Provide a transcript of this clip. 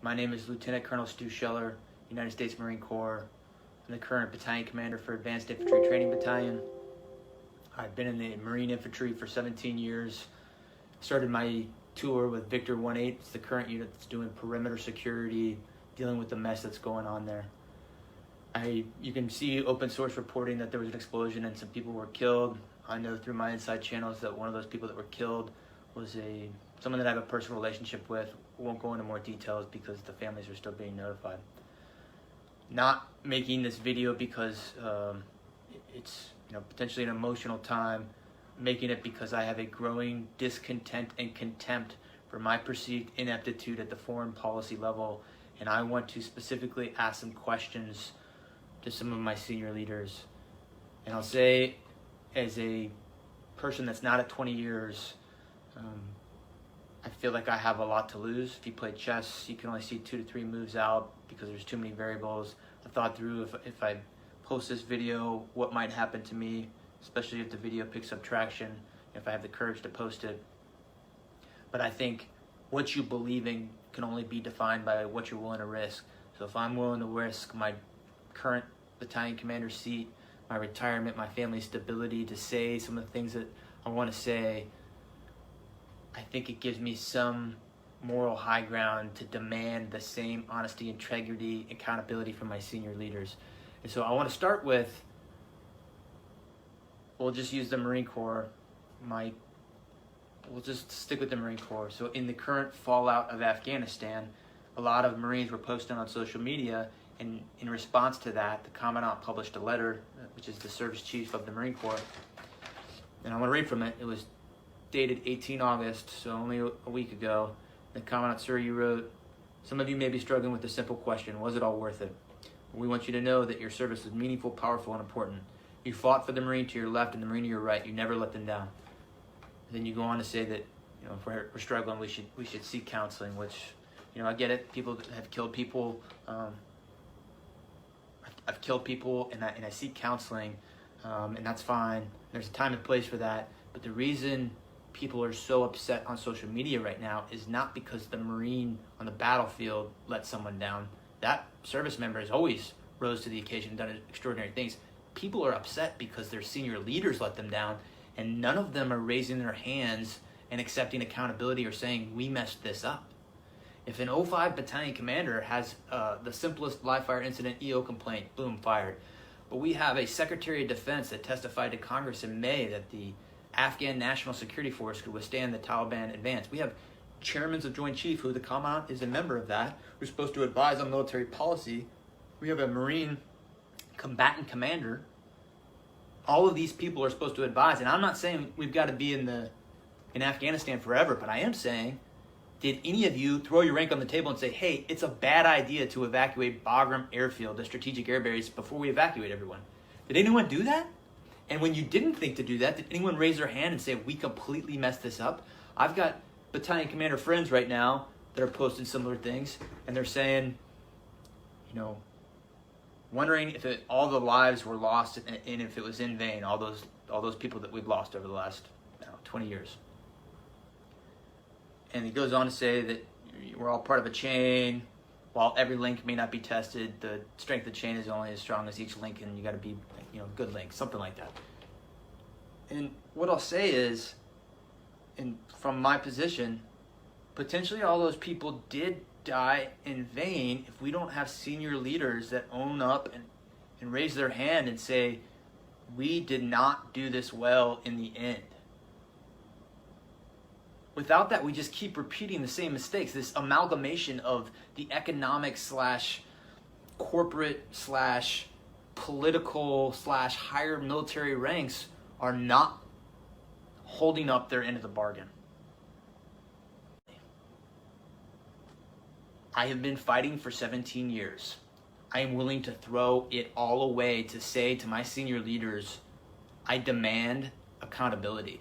My name is Lieutenant Colonel Stuart Scheller, United States Marine Corps. I'm the current Battalion Commander for Advanced Infantry Training Battalion. I've been in the Marine Infantry for 17 years. Started my tour with Victor 1-8. It's the current unit that's doing perimeter security, dealing with the mess that's going on there. You can see open source reporting that there was an explosion and some people were killed. I know through my inside channels that one of those people that were killed was someone that I have a personal relationship with. I won't go into more details because the families are still being notified. Not making this video because it's potentially an emotional time. Making it because I have a growing discontent and contempt for my perceived ineptitude at the foreign policy level, and I want to specifically ask some questions to some of my senior leaders. And I'll say, as a person that's not at 20 years, I feel like I have a lot to lose. If you play chess, you can only see 2 to 3 moves out because there's too many variables. I thought through if I post this video, what might happen to me, especially if the video picks up traction, if I have the courage to post it. But I think what you believe in can only be defined by what you're willing to risk. So if I'm willing to risk my current battalion commander seat, my retirement, my family's stability, to say some of the things that I want to say, I think it gives me some moral high ground to demand the same honesty, integrity, accountability from my senior leaders. And so I want to start with, we'll just use the Marine Corps. We'll just stick with the Marine Corps. So in the current fallout of Afghanistan, a lot of Marines were posting on social media, and in response to that, the Commandant published a letter, which is the service chief of the Marine Corps. And I want to read from it. It was dated 18 August, so only a week ago. The Commandant, sir, you wrote, "Some of you may be struggling with the simple question, was it all worth it? We want you to know that your service was meaningful, powerful, and important. You fought for the Marine to your left and the Marine to your right. You never let them down." And then you go on to say that, if we're struggling, we should seek counseling, which, I get it. People have killed people. I've killed people, and I seek counseling, and that's fine. There's a time and place for that. But the reason people are so upset on social media right now is not because the Marine on the battlefield let someone down. That service member has always rose to the occasion and done extraordinary things. People are upset because their senior leaders let them down, and none of them are raising their hands and accepting accountability or saying, we messed this up. If an 05 battalion commander has the simplest live fire incident EO complaint, boom, fired. But we have a Secretary of Defense that testified to Congress in May that the Afghan National Security Force could withstand the Taliban advance. We have chairmen of Joint Chief, who the Commandant is a member of that, who's supposed to advise on military policy. We have a Marine combatant commander. All of these people are supposed to advise, and I'm not saying we've got to be in Afghanistan forever, but I am saying, did any of you throw your rank on the table and say, hey, it's a bad idea to evacuate Bagram Airfield, the strategic air base, before we evacuate everyone? Did anyone do that? And when you didn't think to do that, did anyone raise their hand and say, we completely messed this up? I've got battalion commander friends right now that are posting similar things, and they're saying, wondering if all the lives were lost and if it was in vain, all those people that we've lost over the last 20 years. And he goes on to say that we're all part of a chain. While every link may not be tested, the strength of the chain is only as strong as each link, and you got to be, good link, something like that. And what I'll say is, from my position, potentially all those people did die in vain if we don't have senior leaders that own up and raise their hand and say, we did not do this well in the end. Without that, we just keep repeating the same mistakes. This amalgamation of the economic / corporate / political / higher military ranks are not holding up their end of the bargain. I have been fighting for 17 years. I am willing to throw it all away to say to my senior leaders, I demand accountability.